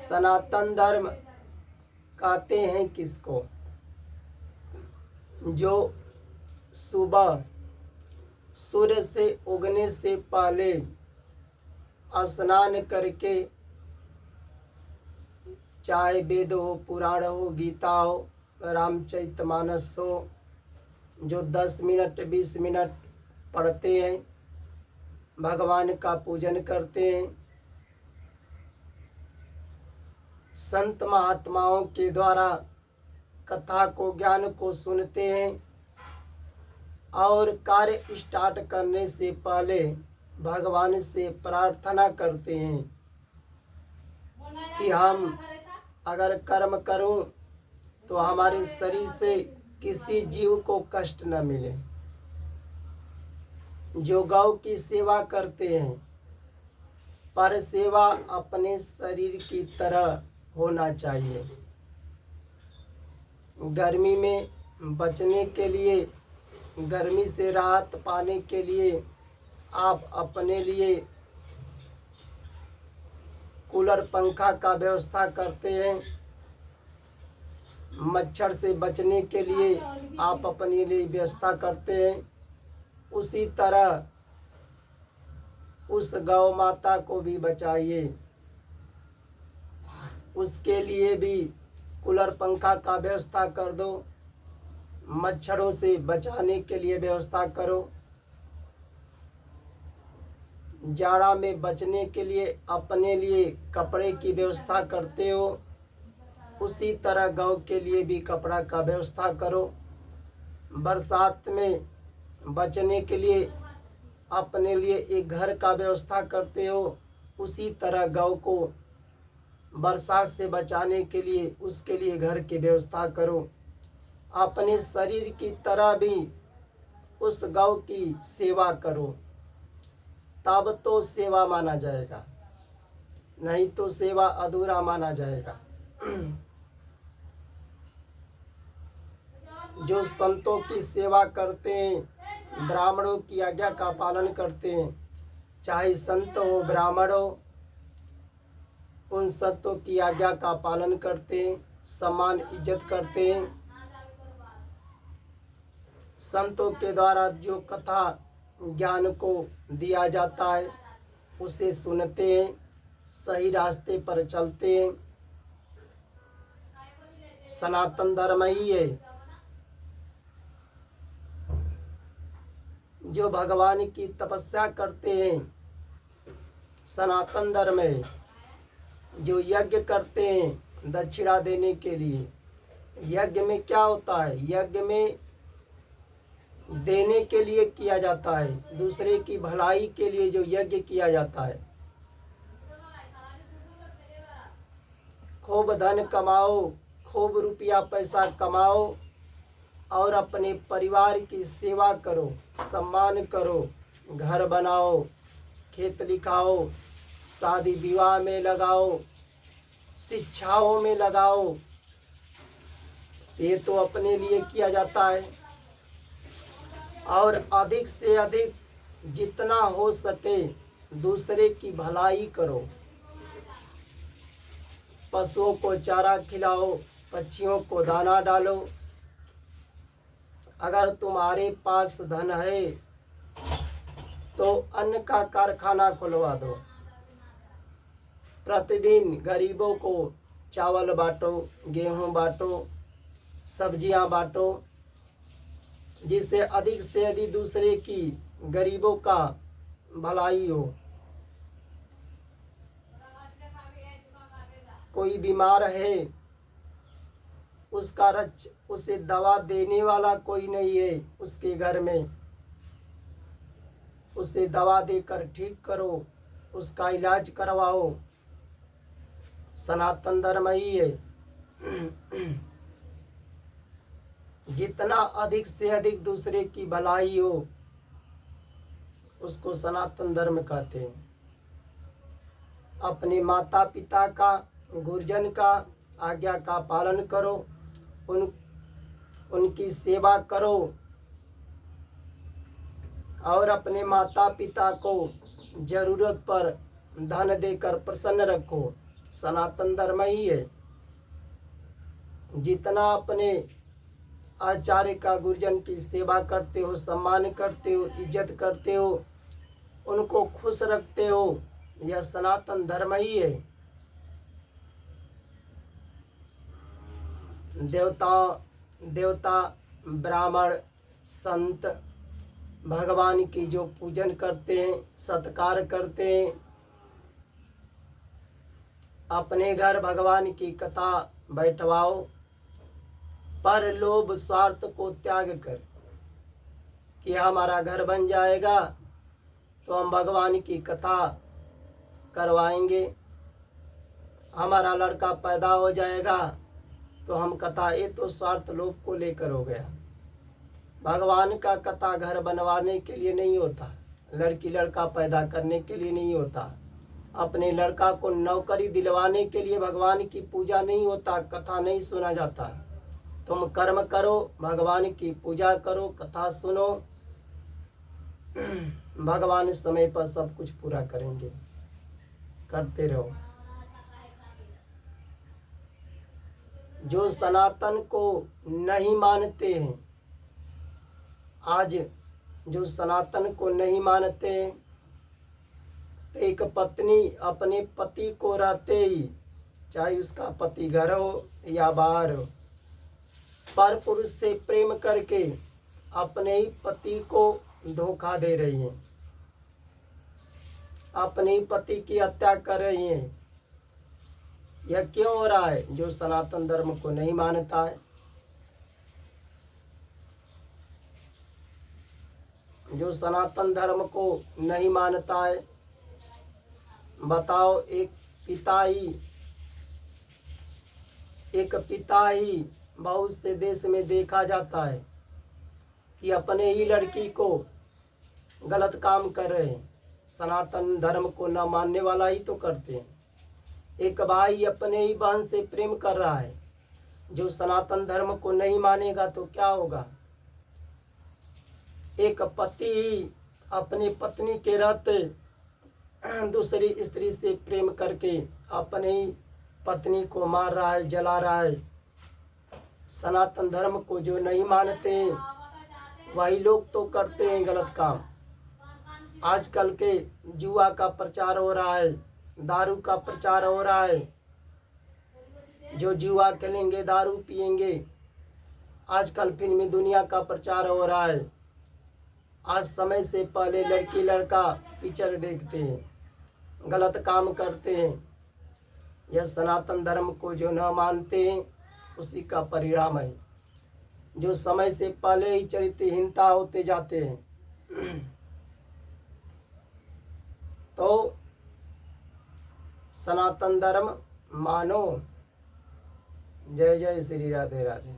सनातन धर्म कहते हैं किसको? जो सुबह सूर्य से उगने से पहले स्नान करके, चाहे वेद हो, पुराण हो, गीता हो, रामचरितमानस हो, जो 10 मिनट 20 मिनट पढ़ते हैं, भगवान का पूजन करते हैं, संत महात्माओं के द्वारा कथा को, ज्ञान को सुनते हैं और कार्य स्टार्ट करने से पहले भगवान से प्रार्थना करते हैं कि हम अगर कर्म करूं तो हमारे शरीर से किसी जीव को कष्ट न मिले। जो गौ की सेवा करते हैं, पर सेवा अपने शरीर की तरह होना चाहिए। गर्मी में बचने के लिए, गर्मी से राहत पाने के लिए आप अपने लिए कूलर पंखा का व्यवस्था करते हैं। मच्छर से बचने के लिए आप अपने लिए व्यवस्था करते हैं। उसी तरह उस गौ माता को भी बचाइए, उसके लिए भी कूलर पंखा का व्यवस्था कर दो, मच्छरों से बचाने के लिए व्यवस्था करो। जाड़ा में बचने के लिए अपने लिए कपड़े की व्यवस्था करते हो, उसी तरह गौ के लिए भी कपड़ा का व्यवस्था करो। बरसात में बचने के लिए अपने लिए एक घर का व्यवस्था करते हो, उसी तरह गौ को बरसात से बचाने के लिए उसके लिए घर की व्यवस्था करो। अपने शरीर की तरह भी उस गौ की सेवा करो, तब तो सेवा माना जाएगा, नहीं तो सेवा अधूरा माना जाएगा। जो संतों की सेवा करते हैं, ब्राह्मणों की आज्ञा का पालन करते हैं, चाहे संत हो ब्राह्मण हो, उन संतों की आज्ञा का पालन करते हैं, सम्मान इज्जत करते हैं। संतों के द्वारा जो कथा ज्ञान को दिया जाता है उसे सुनते हैं, सही रास्ते पर चलते हैं। सनातन धर्म ही है जो भगवान की तपस्या करते हैं। सनातन धर्म है जो यज्ञ करते हैं दक्षिणा देने के लिए। यज्ञ में क्या होता है? यज्ञ में देने के लिए किया जाता है, दूसरे की भलाई के लिए जो यज्ञ किया जाता है। खूब धन कमाओ, खूब रुपया पैसा कमाओ और अपने परिवार की सेवा करो, सम्मान करो, घर बनाओ, खेत लिखाओ, शादी विवाह में लगाओ, शिक्षाओं में लगाओ। ये तो अपने लिए किया जाता है। और अधिक से अधिक जितना हो सके दूसरे की भलाई करो। पशुओं को चारा खिलाओ, पक्षियों को दाना डालो। अगर तुम्हारे पास धन है तो अन्न का कारखाना खुलवा दो। प्रतिदिन गरीबों को चावल बांटो, गेहूं बांटो, सब्जियां बांटो, जिससे अधिक से अधिक दूसरे की गरीबों का भलाई हो। कोई बीमार है, उसे दवा देने वाला कोई नहीं है उसके घर में, उसे दवा देकर ठीक करो, उसका इलाज करवाओ। सनातन धर्म ही है। जितना अधिक से अधिक दूसरे की भलाई हो उसको सनातन धर्म कहते हैं। अपने माता पिता का, गुरुजन का आज्ञा का पालन करो, उनकी सेवा करो और अपने माता पिता को जरूरत पर धन देकर प्रसन्न रखो। सनातन धर्म ही है। जितना अपने आचार्य का, गुरुजन की सेवा करते हो, सम्मान करते हो, इज्जत करते हो, उनको खुश रखते हो, यह सनातन धर्म ही है। देवता ब्राह्मण संत भगवान की जो पूजन करते हैं, सत्कार करते हैं, अपने घर भगवान की कथा बैठवाओ, पर लोभ स्वार्थ को त्याग कर कि हमारा घर बन जाएगा तो हम भगवान की कथा करवाएंगे, हमारा लड़का पैदा हो जाएगा तो हम कथा, ये तो स्वार्थ लोभ को लेकर हो गया। भगवान का कथा घर बनवाने के लिए नहीं होता, लड़की लड़का पैदा करने के लिए नहीं होता, अपने लड़का को नौकरी दिलवाने के लिए भगवान की पूजा नहीं होता, कथा नहीं सुना जाता। तुम कर्म करो, भगवान की पूजा करो, कथा सुनो, भगवान समय पर सब कुछ पूरा करेंगे। करते रहो। जो सनातन को नहीं मानते हैं, आज जो सनातन को नहीं मानते हैं, तो एक पत्नी अपने पति को रहते ही, चाहे उसका पति घर हो या बाहर हो, पर पुरुष से प्रेम करके अपने ही पति को धोखा दे रही हैं, अपने ही पति की हत्या कर रही हैं। यह क्यों हो रहा है? जो सनातन धर्म को नहीं मानता है। जो सनातन धर्म को नहीं मानता है, बताओ, एक पिता ही बहुत से देश में देखा जाता है कि अपने ही लड़की को गलत काम कर रहे हैं। सनातन धर्म को न मानने वाला ही तो करते हैं। एक भाई अपने ही बहन से प्रेम कर रहा है, जो सनातन धर्म को नहीं मानेगा तो क्या होगा? एक पति ही अपनी पत्नी के रहते दूसरी स्त्री से प्रेम करके अपनी पत्नी को मार रहा है, जला रहा है। सनातन धर्म को जो नहीं मानते वही लोग तो करते हैं गलत काम। आजकल के जुआ का प्रचार हो रहा है, दारू का प्रचार हो रहा है। जो जुआ खेलेंगे, दारू पिएंगे। आजकल फिल्मी दुनिया का प्रचार हो रहा है। आज समय से पहले लड़की लड़का पिक्चर देखते हैं, गलत काम करते हैं। यह सनातन धर्म को जो न मानते हैं उसी का परिणाम है, जो समय से पहले ही चरित्रहीनता होते जाते हैं। तो सनातन धर्म मानो। जय जय श्री राधे राधे।